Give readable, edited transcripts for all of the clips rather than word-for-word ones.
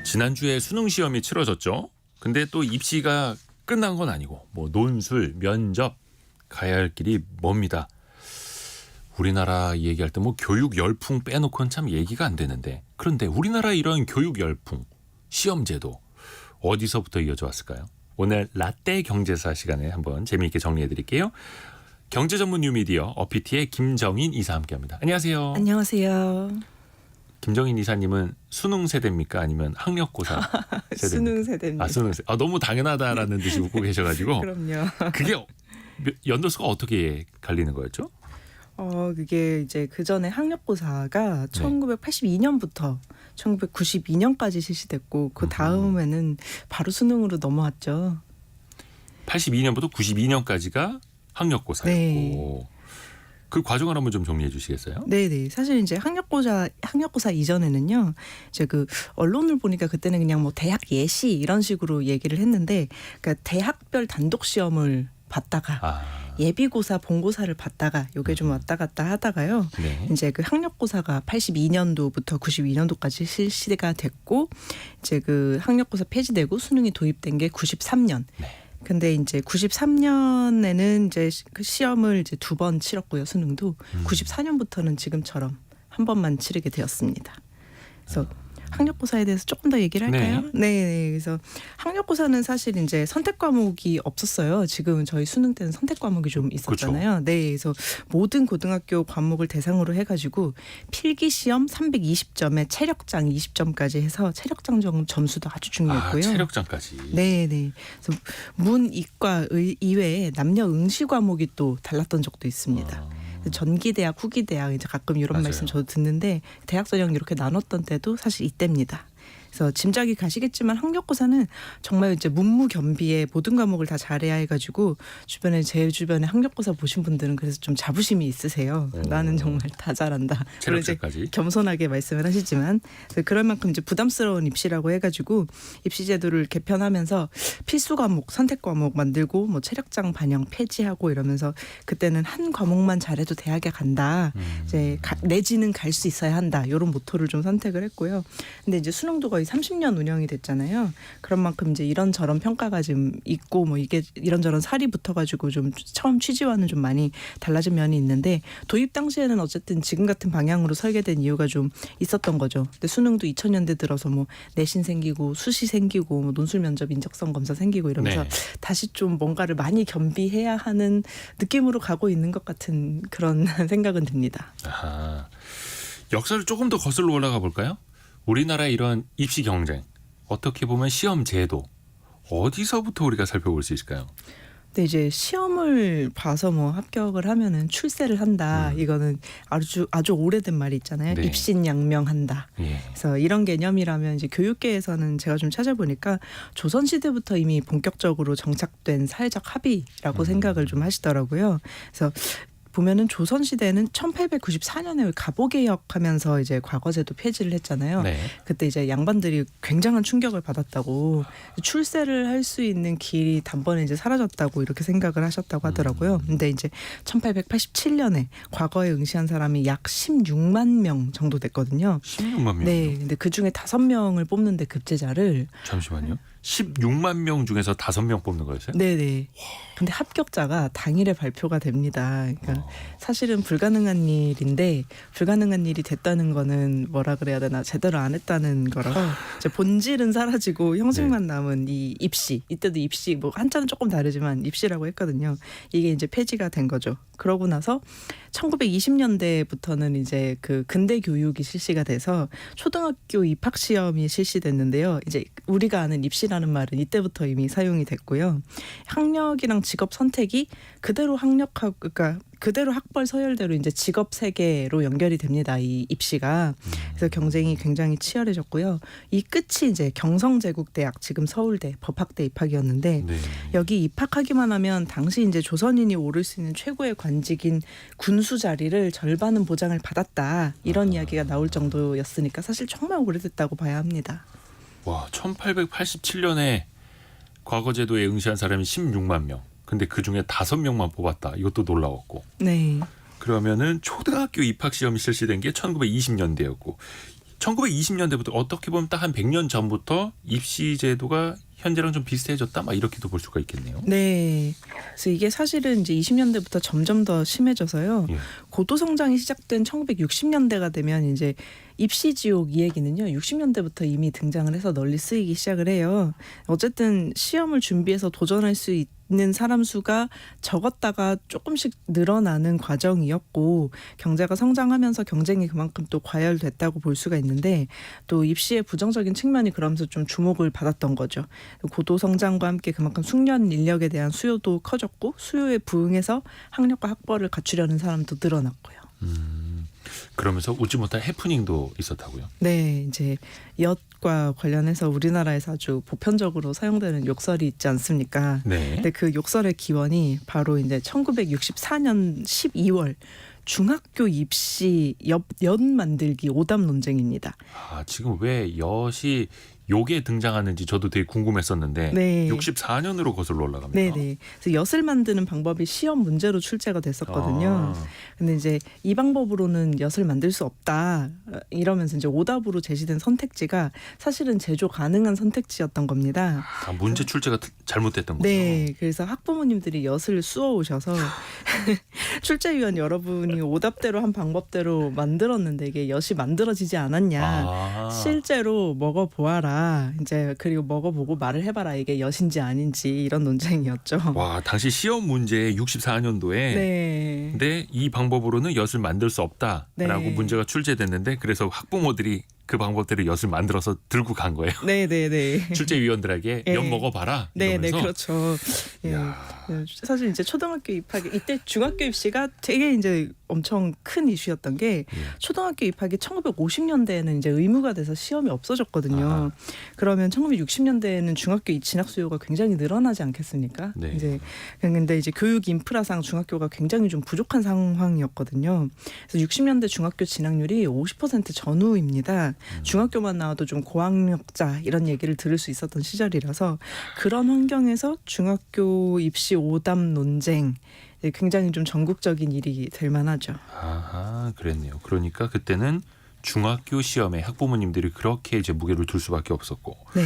지난주에 수능 시험이 치러졌죠. 근데 또 입시가 끝난 건 아니고 뭐 논술, 면접 가야 할 길이 멉니다. 우리나라 얘기할 때 뭐 교육 열풍 빼놓고는 참 얘기가 안 되는데, 그런데 우리나라 이런 교육 열풍, 시험 제도 어디서부터 이어져 왔을까요? 오늘 라떼 경제사 시간에 한번 재미있게 정리해 드릴게요. 경제 전문 뉴미디어 어피티의 김정인 이사 함께합니다. 안녕하세요. 안녕하세요. 김정인 이사님은 수능 세대입니까? 아니면 학력고사 세대입니까? 수능 세대입니다. 수능 세대. 너무 당연하다라는 듯이 웃고 계셔가지고 그럼요. 그게 연도수가 어떻게 갈리는 거였죠? 그게 이제 그 전에 학력고사가 1982년부터 1992년까지 실시됐고 그 다음에는 바로 수능으로 넘어왔죠. 82년부터 92년까지가 학력고사였고. 네. 그 과정을 한번 좀 정리해 주시겠어요? 네네. 사실 이제 학력고사 이전에는요, 이제 그 언론을 보니까 그때는 그냥 뭐 대학 예시 이런 식으로 얘기를 했는데, 그러니까 대학별 단독 시험을 봤다가 예비고사, 본고사를 봤다가 요게 좀 왔다 갔다 하다가요. 네. 이제 그 학력고사가 82년도부터 92년도까지 실시가 됐고, 이제 그 학력고사 폐지되고 수능이 도입된 게 93년. 네. 근데 이제 93년에는 이제 그 시험을 이제 2번 치렀고요, 수능도. 94년부터는 지금처럼 한 번만 치르게 되었습니다. 그래서 학력고사에 대해서 조금 더 얘기를 할까요? 네. 그래서 학력고사는 사실 이제 선택 과목이 없었어요. 지금 저희 수능 때는 선택 과목이 좀 있었잖아요. 그렇죠. 네. 그래서 모든 고등학교 과목을 대상으로 해가지고 필기 시험 320점에 체력장 20점까지 해서 체력장 점수도 아주 중요했고요. 체력장까지. 네. 그래서 문, 이과, 의 이외에 남녀 응시 과목이 또 달랐던 적도 있습니다. 전기대학, 후기대학 이제 가끔 이런 맞아요. 말씀 저도 듣는데 대학 전형 이렇게 나눴던 때도 사실 이때입니다. 그래서 짐작이 가시겠지만 학력고사는 정말 이제 문무겸비에 모든 과목을 다 잘해야 해가지고 제 주변에 학력고사 보신 분들은 그래서 좀 자부심이 있으세요. 나는 정말 다 잘한다. 체력장까지. 겸손하게 말씀을 하시지만 그럴 만큼 이제 부담스러운 입시라고 해가지고 입시제도를 개편하면서 필수 과목, 선택 과목 만들고 뭐 체력장 반영 폐지하고 이러면서 그때는 한 과목만 잘해도 대학에 간다. 이제 내지는 갈 수 있어야 한다. 이런 모토를 좀 선택을 했고요. 근데 이제 수능도 거의 30년 운영이 됐잖아요. 그런 만큼 이제 이런저런 평가가 좀 있고 뭐 이게 이런저런 살이 붙어가지고 좀 처음 취지와는 좀 많이 달라진 면이 있는데 도입 당시에는 어쨌든 지금 같은 방향으로 설계된 이유가 좀 있었던 거죠. 근데 수능도 2000년대 들어서 뭐 내신 생기고 수시 생기고 뭐 논술 면접 인적성 검사 생기고 이러면서 다시 좀 뭔가를 많이 겸비해야 하는 느낌으로 가고 있는 것 같은 그런 생각은 듭니다. 역사를 조금 더 거슬러 올라가 볼까요? 우리나라의 이런 입시 경쟁, 어떻게 보면 시험 제도, 어디서부터 우리가 살펴볼 수 있을까요? 근데 이제 시험을 봐서 뭐 합격을 하면은 출세를 한다. 이거는 아주 오래된 말이 있잖아요. 네. 입신양명한다. 그래서 이런 개념이라면 이제 교육계에서는 제가 좀 찾아보니까 조선 시대부터 이미 본격적으로 정착된 사회적 합의라고 생각을 좀 하시더라고요. 그래서 보면은 조선 시대는 1894년에 갑오개혁하면서 이제 과거제도 폐지를 했잖아요. 그때 이제 양반들이 굉장한 충격을 받았다고 출세를 할 수 있는 길이 단번에 이제 사라졌다고 이렇게 생각을 하셨다고 하더라고요. 근데 이제 1887년에 과거에 응시한 사람이 약 16만 명 정도 됐거든요. 16만 명. 네, 근데 그 중에 5명을 뽑는데 급제자를 잠시만요. 16만 명 중에서 5명 뽑는 거였어요? 네네. 근데 합격자가 당일에 발표가 됩니다. 그러니까 사실은 불가능한 일인데 불가능한 일이 됐다는 거는 뭐라 그래야 되나 제대로 안 했다는 거라서 이제 본질은 사라지고 형식만 남은 이 입시. 이때도 입시 뭐 한자는 조금 다르지만 입시라고 했거든요. 이게 이제 폐지가 된 거죠. 그러고 나서 1920년대부터는 이제 그 근대 교육이 실시가 돼서 초등학교 입학 시험이 실시됐는데요. 이제 우리가 아는 입시라는 말은 이때부터 이미 사용이 됐고요. 학력이랑 직업 선택이 그대로 그러니까 그대로 학벌 서열대로 이제 직업 세계로 연결이 됩니다. 이 입시가. 그래서 경쟁이 굉장히 치열해졌고요. 이 끝이 이제 경성제국대학, 지금 서울대 법학대 입학이었는데 여기 입학하기만 하면 당시 이제 조선인이 오를 수 있는 최고의 관직인 군수 자리를 절반은 보장을 받았다. 이런 이야기가 나올 정도였으니까 사실 정말 오래됐다고 봐야 합니다. 와, 1887년에 과거제도에 응시한 사람이 16만 명. 근데 그중에 5명만 뽑았다. 이것도 놀라웠고. 네. 그러면은 초등학교 입학 시험이 실시된 게 1920년대였고 1920년대부터 어떻게 보면 딱 한 100년 전부터 입시 제도가 현재랑 좀 비슷해졌다, 막 이렇게도 볼 수가 있겠네요. 네. 그래서 이게 사실은 이제 20년대부터 점점 더 심해져서요. 예. 고도 성장이 시작된 1960년대가 되면 이제 입시 지옥 이 얘기는요. 60년대부터 이미 등장을 해서 널리 쓰이기 시작을 해요. 어쨌든 시험을 준비해서 도전할 수 있는 사람 수가 적었다가 조금씩 늘어나는 과정이었고, 경제가 성장하면서 경쟁이 그만큼 또 과열됐다고 볼 수가 있는데, 또 입시의 부정적인 측면이 그러면서 좀 주목을 받았던 거죠. 고도 성장과 함께 그만큼 숙련 인력에 대한 수요도 커졌고, 수요에 부응해서 학력과 학벌을 갖추려는 사람도 늘어났고요. 그러면서 웃지 못할 해프닝도 있었다고요. 네, 이제 엿과 관련해서 우리나라에서 아주 보편적으로 사용되는 욕설이 있지 않습니까? 네. 근데 그 욕설의 기원이 바로 이제 1964년 12월 중학교 입시 엿 만들기 오답 논쟁입니다. 아, 지금 왜 엿이 요게 등장하는지 저도 되게 궁금했었는데 네. 64년으로 거슬러 올라갑니다. 네네. 그래서 엿을 만드는 방법이 시험 문제로 출제가 됐었거든요. 아, 근데 이제 이 방법으로는 엿을 만들 수 없다 이러면서 이제 오답으로 제시된 선택지가 사실은 제조 가능한 선택지였던 겁니다. 문제 출제가 잘못됐던 거죠. 네, 그래서 학부모님들이 엿을 쑤어 오셔서 출제위원 여러분이 오답대로 한 방법대로 만들었는데 이게 엿이 만들어지지 않았냐. 아, 실제로 먹어보아라. 이제 그리고 먹어보고 말을 해봐라. 이게 엿인지 아닌지 이런 논쟁이었죠. 와, 당시 시험 문제 64년도에 네. 근데 이 방법으로는 엿을 만들 수 없다라고 네. 문제가 출제됐는데 그래서 학부모들이 그 방법대로 엿을 만들어서 들고 간 거예요. 네네네. 출제위원들에게 네. 엿 먹어봐라 네네 이러면서. 그렇죠. 예. 이야. 사실 이제 초등학교 입학이 이때 중학교 입시가 되게 이제 엄청 큰 이슈였던 게 예. 초등학교 입학이 1950년대에는 이제 의무가 돼서 시험이 없어졌거든요. 아하. 그러면 1960년대에는 중학교 진학 수요가 굉장히 늘어나지 않겠습니까? 네. 이제 근데 이제 교육 인프라상 중학교가 굉장히 좀 부족한 상황이었거든요. 그래서 60년대 중학교 진학률이 50% 전후입니다. 중학교만 나와도 좀 고학력자 이런 얘기를 들을 수 있었던 시절이라서 그런 환경에서 중학교 입시 오답 논쟁 굉장히 좀 전국적인 일이 될 만하죠. 아하, 그랬네요. 그러니까 그때는 중학교 시험에 학부모님들이 그렇게 이제 무게를 둘 수밖에 없었고, 네.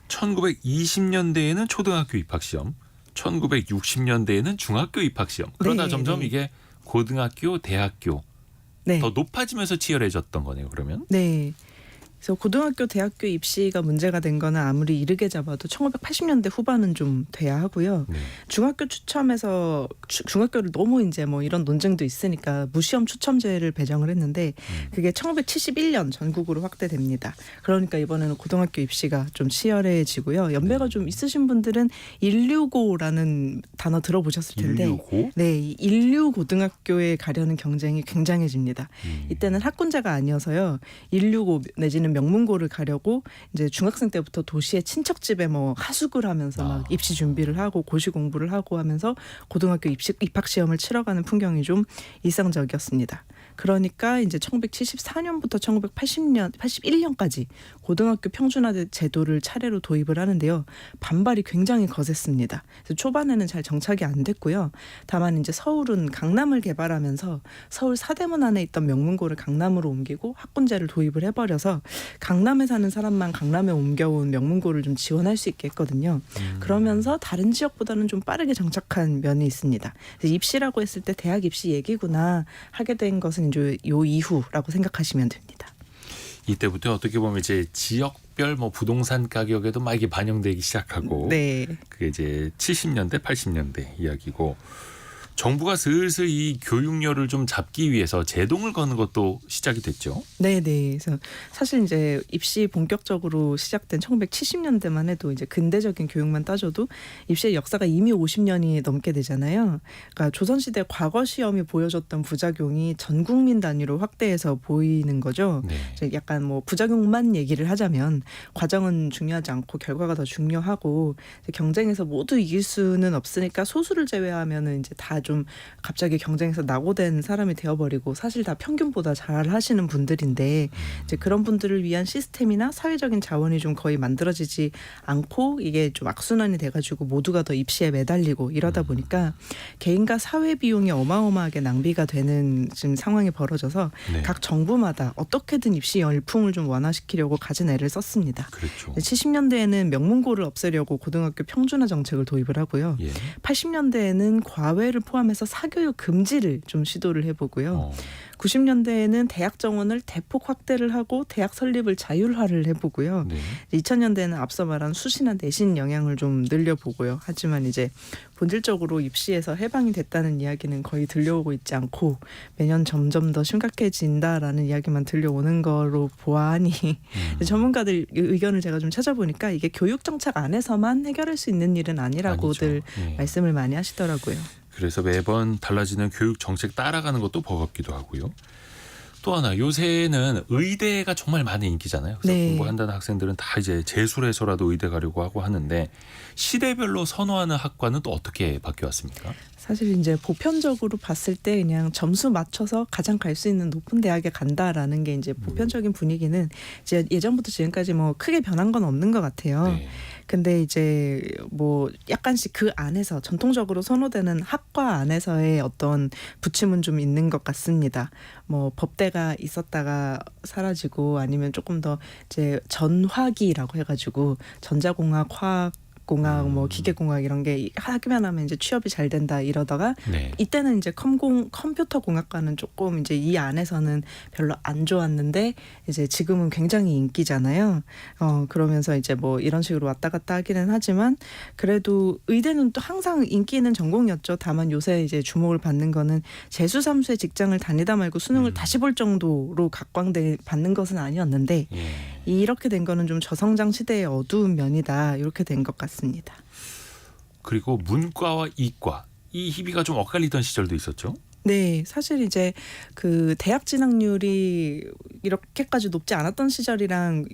1920년대에는 초등학교 입학 시험, 1960년대에는 중학교 입학 시험. 그러다 네, 점점 네. 이게 고등학교, 대학교 네. 더 높아지면서 치열해졌던 거네요. 그러면. 네. 그래서 고등학교, 대학교 입시가 문제가 된 거는 아무리 이르게 잡아도 1980년대 후반은 좀 돼야 하고요. 네. 중학교 추첨에서 중학교를 너무 이제 뭐 이런 논쟁도 있으니까 무시험 추첨제를 배정을 했는데 그게 1971년 전국으로 확대됩니다. 그러니까 이번에는 고등학교 입시가 좀 치열해지고요. 연배가 좀 있으신 분들은 165라는 단어 들어보셨을 텐데 165? 네, 이 인류 고등학교에 가려는 경쟁이 굉장해집니다. 이때는 학군제가 아니어서요. 165 내지는 명문고를 가려고 이제 중학생 때부터 도시의 친척집에 뭐 하숙을 하면서 막 입시 준비를 하고 고시 공부를 하고 하면서 고등학교 입학 시험을 치러가는 풍경이 좀 일상적이었습니다. 그러니까 이제 1974년부터 1981년까지 고등학교 평준화 제도를 차례로 도입을 하는데요. 반발이 굉장히 거셌습니다. 그래서 초반에는 잘 정착이 안 됐고요. 다만 이제 서울은 강남을 개발하면서 서울 사대문 안에 있던 명문고를 강남으로 옮기고 학군제를 도입을 해버려서 강남에 사는 사람만 강남에 옮겨온 명문고를 좀 지원할 수 있게 했거든요. 그러면서 다른 지역보다는 좀 빠르게 정착한 면이 있습니다. 그래서 입시라고 했을 때 대학 입시 얘기구나 하게 된 것은 이제 요 이후라고 생각하시면 됩니다. 이때부터 어떻게 보면 이제 지역별 뭐 부동산 가격에도 막 이게 반영되기 시작하고, 네. 그게 이제 70년대, 80년대 이야기고, 정부가 슬슬 이 교육열을 좀 잡기 위해서 제동을 거는 것도 시작이 됐죠. 네. 그래서 사실 이제 입시 본격적으로 시작된 1970년대만 해도 이제 근대적인 교육만 따져도 입시의 역사가 이미 50년이 넘게 되잖아요. 그러니까 조선시대 과거 시험이 보여줬던 부작용이 전 국민 단위로 확대해서 보이는 거죠. 네. 이제 약간 뭐 부작용만 얘기를 하자면 과정은 중요하지 않고 결과가 더 중요하고 이제 경쟁에서 모두 이길 수는 없으니까 소수를 제외하면은 이제 다 좀 갑자기 경쟁에서 낙오된 사람이 되어버리고 사실 다 평균보다 잘 하시는 분들인데 이제 그런 분들을 위한 시스템이나 사회적인 자원이 좀 거의 만들어지지 않고 이게 좀 악순환이 돼가지고 모두가 더 입시에 매달리고 이러다 보니까 개인과 사회 비용이 어마어마하게 낭비가 되는 지금 상황이 벌어져서 네. 각 정부마다 어떻게든 입시 열풍을 좀 완화시키려고 가진 애를 썼습니다. 그렇죠. 70년대에는 명문고를 없애려고 고등학교 평준화 정책을 도입을 하고요. 예. 80년대에는 과외를 포함해서 사교육 금지를 좀 시도를 해보고요. 90년대에는 대학 정원을 대폭 확대를 하고 대학 설립을 자율화를 해보고요. 네. 2000년대에는 앞서 말한 수시나 내신 영향을 좀 늘려보고요. 하지만 이제 본질적으로 입시에서 해방이 됐다는 이야기는 거의 들려오고 있지 않고 매년 점점 더 심각해진다라는 이야기만 들려오는 거로 보아하니 전문가들 의견을 제가 좀 찾아보니까 이게 교육 정책 안에서만 해결할 수 있는 일은 아니라고들 아니죠. 예. 말씀을 많이 하시더라고요. 그래서 매번 달라지는 교육 정책 따라가는 것도 버겁기도 하고요. 또 하나 요새는 의대가 정말 많은 인기잖아요. 그래서 네. 공부한다는 학생들은 다 이제 재수를 해서라도 의대 가려고 하고 하는데 시대별로 선호하는 학과는 또 어떻게 바뀌었습니까? 사실 이제 보편적으로 봤을 때 그냥 점수 맞춰서 가장 갈 수 있는 높은 대학에 간다라는 게 이제 보편적인 분위기는 이제 예전부터 지금까지 뭐 크게 변한 건 없는 것 같아요. 네. 근데 이제 뭐 약간씩 그 안에서 전통적으로 선호되는 학과 안에서의 어떤 부침은 좀 있는 것 같습니다. 뭐 법대가 있었다가 사라지고 아니면 조금 더 이제 전화기라고 해가지고 전자공학, 화학 공학, 뭐 기계공학 이런 게 하기만 하면 이제 취업이 잘 된다 이러다가 네. 이때는 이제 컴퓨터 공학과는 조금 이제 이 안에서는 별로 안 좋았는데 이제 지금은 굉장히 인기잖아요. 그러면서 이제 뭐 이런 식으로 왔다 갔다 하기는 하지만 그래도 의대는 또 항상 인기 있는 전공이었죠. 다만 요새 이제 주목을 받는 거는 재수 삼수의 직장을 다니다 말고 수능을 다시 볼 정도로 각광대 받는 것은 아니었는데 예. 이렇게 된 거는 좀 저성장 시대의 어두운 면이다. 이렇게 된 것 같습니다. 그리고 문과와 이과 이 희비가 좀 엇갈리던 시절도 있었죠. 네, 사실 이제 그 대학 진학률이 이렇게까지 높지 않았던 시절이랑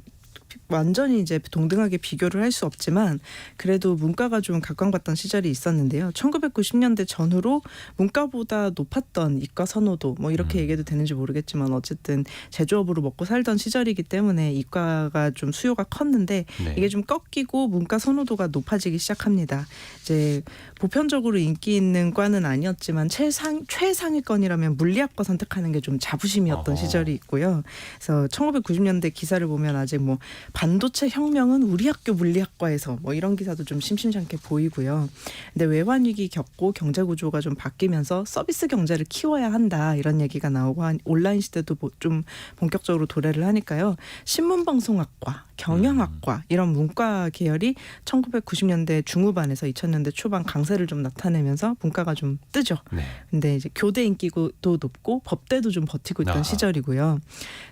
완전히 이제 동등하게 비교를 할 수 없지만 그래도 문과가 좀 각광받던 시절이 있었는데요. 1990년대 전후로 문과보다 높았던 이과 선호도 뭐 이렇게 얘기해도 되는지 모르겠지만 어쨌든 제조업으로 먹고 살던 시절이기 때문에 이과가 좀 수요가 컸는데 네. 이게 좀 꺾이고 문과 선호도가 높아지기 시작합니다. 이제 보편적으로 인기 있는 과는 아니었지만 최상위권이라면 물리학과 선택하는 게 좀 자부심이었던 시절이 있고요. 그래서 1990년대 기사를 보면 아직 뭐 반도체 혁명은 우리 학교 물리학과에서 뭐 이런 기사도 좀 심심찮게 보이고요. 근데 외환 위기 겪고 경제 구조가 좀 바뀌면서 서비스 경제를 키워야 한다 이런 얘기가 나오고 온라인 시대도 좀 본격적으로 도래를 하니까요. 신문방송학과, 경영학과 이런 문과 계열이 1990년대 중후반에서 2000년대 초반 강세를 좀 나타내면서 문과가 좀 뜨죠. 네. 근데 이제 교대 인기도 높고 법대도 좀 버티고 있던 아하. 시절이고요.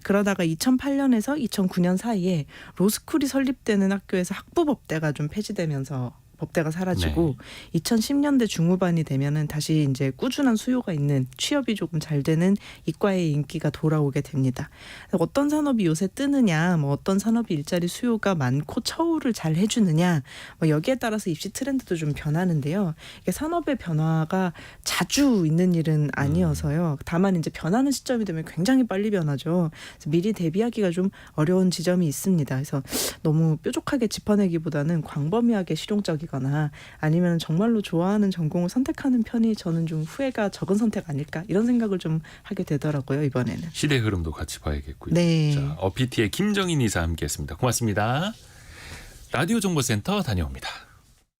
그러다가 2008년에서 2009년 사이에 로스쿨이 설립되는 학교에서 학부법대가 좀 폐지되면서 법대가 사라지고 2010년대 중후반이 되면은 다시 이제 꾸준한 수요가 있는 취업이 조금 잘 되는 이과의 인기가 돌아오게 됩니다. 어떤 산업이 요새 뜨느냐, 뭐 어떤 산업이 일자리 수요가 많고 처우를 잘 해주느냐, 뭐 여기에 따라서 입시 트렌드도 좀 변하는데요. 이게 산업의 변화가 자주 있는 일은 아니어서요. 다만 이제 변하는 시점이 되면 굉장히 빨리 변하죠. 그래서 미리 대비하기가 좀 어려운 지점이 있습니다. 그래서 너무 뾰족하게 짚어내기보다는 광범위하게 실용적이거나 아니면 정말로 좋아하는 전공을 선택하는 편이 저는 좀 후회가 적은 선택 아닐까 이런 생각을 좀 하게 되더라고요. 이번에는. 시대 흐름도 같이 봐야겠고요. 네. 자, 어피티의 김정인 이사 함께했습니다. 고맙습니다. 라디오 정보센터 다녀옵니다.